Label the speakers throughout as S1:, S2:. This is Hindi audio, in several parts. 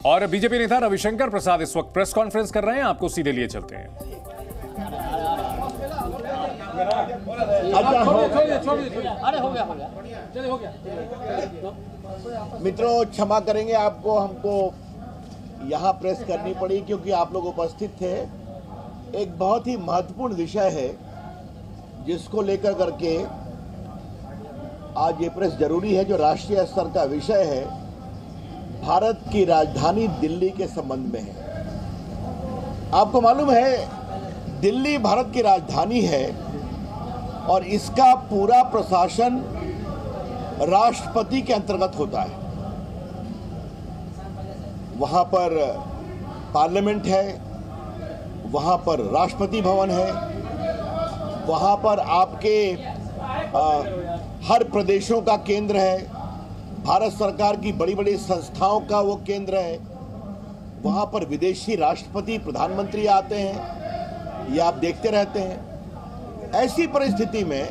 S1: और बीजेपी नेता रविशंकर प्रसाद इस वक्त प्रेस कॉन्फ्रेंस कर रहे हैं, आपको सीधे लिए चलते हैं।
S2: मित्रों, क्षमा करेंगे आपको, हमको यहाँ प्रेस करनी पड़ी क्योंकि आप लोग उपस्थित थे। एक बहुत ही महत्वपूर्ण विषय है जिसको लेकर करके आज ये प्रेस जरूरी है, जो राष्ट्रीय स्तर का विषय है, भारत की राजधानी दिल्ली के संबंध में है। आपको मालूम है दिल्ली भारत की राजधानी है और इसका पूरा प्रशासन राष्ट्रपति के अंतर्गत होता है। वहां पर पार्लियामेंट है, वहां पर राष्ट्रपति भवन है, वहां पर आपके हर प्रदेशों का केंद्र है, भारत सरकार की बड़ी बड़ी संस्थाओं का वो केंद्र है। वहां पर विदेशी राष्ट्रपति प्रधानमंत्री आते हैं, ये आप देखते रहते हैं। ऐसी परिस्थिति में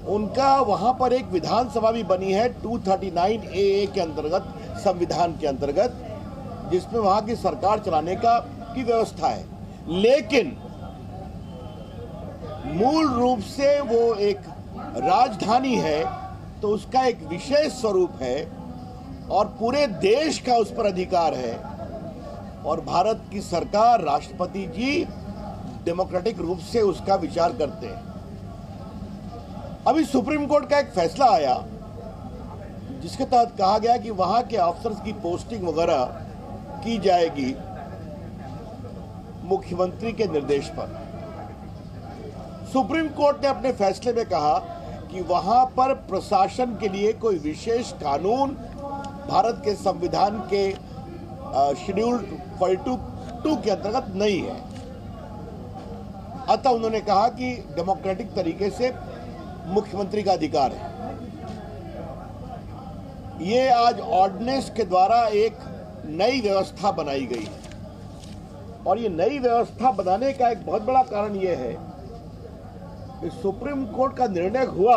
S2: उनका वहां पर एक विधानसभा भी बनी है 239A के अंतर्गत, संविधान के अंतर्गत, जिसमें वहां की सरकार चलाने की व्यवस्था है। लेकिन मूल रूप से वो एक राजधानी है, तो उसका एक विशेष स्वरूप है और पूरे देश का उस पर अधिकार है। और भारत की सरकार, राष्ट्रपति जी डेमोक्रेटिक रूप से उसका विचार करते हैं। अभी सुप्रीम कोर्ट का एक फैसला आया जिसके तहत कहा गया कि वहां के अफसर्स की पोस्टिंग वगैरह की जाएगी मुख्यमंत्री के निर्देश पर। सुप्रीम कोर्ट ने अपने फैसले में कहा कि वहां पर प्रशासन के लिए कोई विशेष कानून भारत के संविधान के शेड्यूल 42 के अंतर्गत नहीं है। अतः उन्होंने कहा कि डेमोक्रेटिक तरीके से मुख्यमंत्री का अधिकार है। ये आज ऑर्डिनेंस के द्वारा एक नई व्यवस्था बनाई गई है। और ये नई व्यवस्था बनाने का एक बहुत बड़ा कारण यह है कि सुप्रीम कोर्ट का निर्णय हुआ।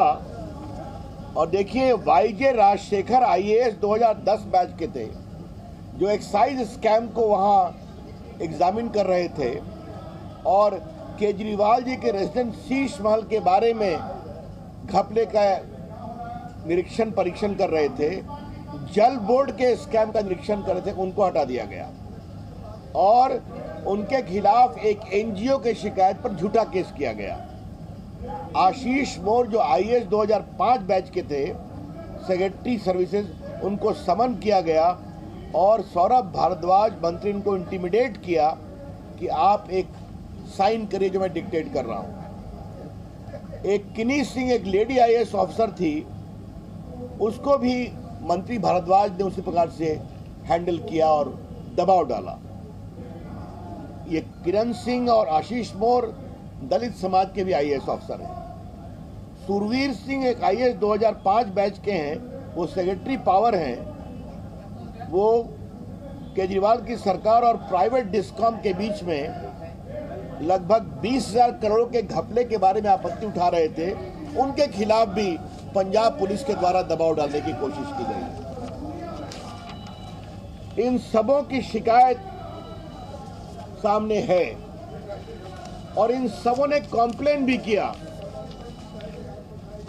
S2: और देखिए, वाईजे राजशेखर IAS 2010 बैच के थे, जो एक्साइज स्कैम को वहां एग्जामिन कर रहे थे और केजरीवाल जी के रेजिडेंट शीश महल के बारे में घपले का निरीक्षण परीक्षण कर रहे थे, जल बोर्ड के स्कैम का निरीक्षण कर रहे थे, उनको हटा दिया गया और उनके खिलाफ एक NGO की शिकायत पर झूठा केस किया गया। आशीष मोर, जो IAS 2005 बैच के थे, सेक्रेटरी सर्विसेज, उनको समन किया गया और सौरभ भारद्वाज मंत्री उनको इंटिमिडेट किया कि आप एक साइन करिए जो मैं डिक्टेट कर रहा हूं। एक किनी सिंह, एक लेडी IAS ऑफिसर थी, उसको भी मंत्री भारद्वाज ने उसी प्रकार से हैंडल किया और दबाव डाला। ये किरण सिंह और आशीष मोर दलित समाज के भी IAS ऑफिसर हैं। सुरवीर सिंह एक IAS 2005 बैच के हैं, वो सेक्रेटरी पावर हैं। वो केजरीवाल की सरकार और प्राइवेट डिस्कॉम के बीच में लगभग 20,000 करोड़ के घपले के बारे में आपत्ति उठा रहे थे। उनके खिलाफ भी पंजाब पुलिस के द्वारा दबाव डालने की कोशिश की गई। इन सबों की शिकायत सामने है और इन सबों ने कॉम्प्लेन भी किया।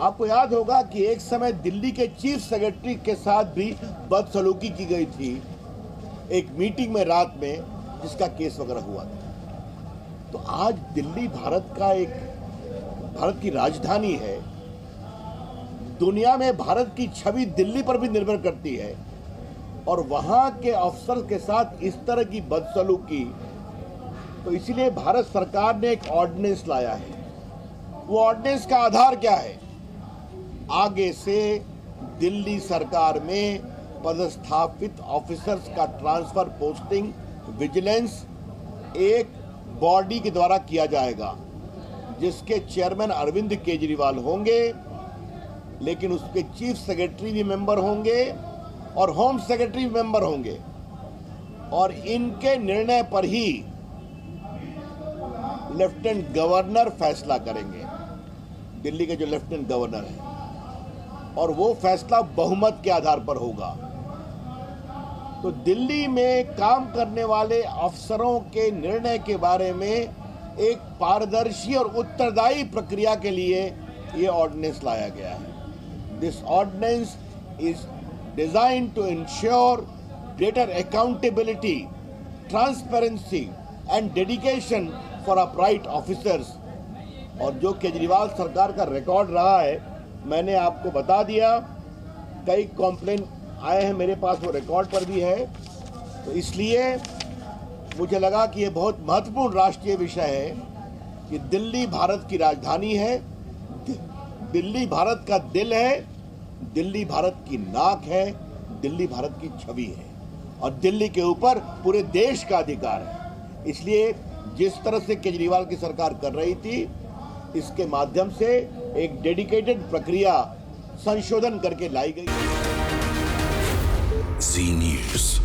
S2: आपको याद होगा कि एक समय दिल्ली के चीफ सेक्रेटरी के साथ भी बदसलूकी की गई थी एक मीटिंग में रात में, जिसका केस वगैरह हुआ था। तो आज दिल्ली भारत की राजधानी है। दुनिया में भारत की छवि दिल्ली पर भी निर्भर करती है और वहां के अफसर के साथ इस तरह की बदसलूकी, तो इसीलिए भारत सरकार ने एक ऑर्डिनेंस लाया है। वो ऑर्डिनेंस का आधार क्या है? आगे से दिल्ली सरकार में पदस्थापित ऑफिसर्स का ट्रांसफर, पोस्टिंग, विजिलेंस एक बॉडी के द्वारा किया जाएगा, जिसके चेयरमैन अरविंद केजरीवाल होंगे, लेकिन उसके चीफ सेक्रेटरी भी मेंबर होंगे और होम सेक्रेटरी भी मेंबर होंगे। और इनके निर्णय पर ही लेफ्टिनेंट गवर्नर फैसला करेंगे, दिल्ली के जो लेफ्टिनेंट गवर्नर हैं, और वो फैसला बहुमत के आधार पर होगा। तो दिल्ली में काम करने वाले अफसरों के निर्णय के बारे में एक पारदर्शी और उत्तरदायी प्रक्रिया के लिए ये ऑर्डिनेंस लाया गया है। This ordinance is designed to ensure greater accountability, transparency and dedication for upright officers. और जो केजरीवाल सरकार का रिकॉर्ड रहा है, मैंने आपको बता दिया, कई कॉम्प्लेन आए हैं मेरे पास, वो रिकॉर्ड पर भी है। तो इसलिए मुझे लगा कि ये बहुत महत्वपूर्ण राष्ट्रीय विषय है कि दिल्ली भारत की राजधानी है, दिल्ली भारत का दिल है, दिल्ली भारत की नाक है, दिल्ली भारत की छवि है और दिल्ली के ऊपर पूरे देश का अधिकार है। इसलिए जिस तरह से केजरीवाल की सरकार कर रही थी, इसके माध्यम से एक डेडिकेटेड प्रक्रिया संशोधन करके लाई गई।
S3: जी न्यूज़।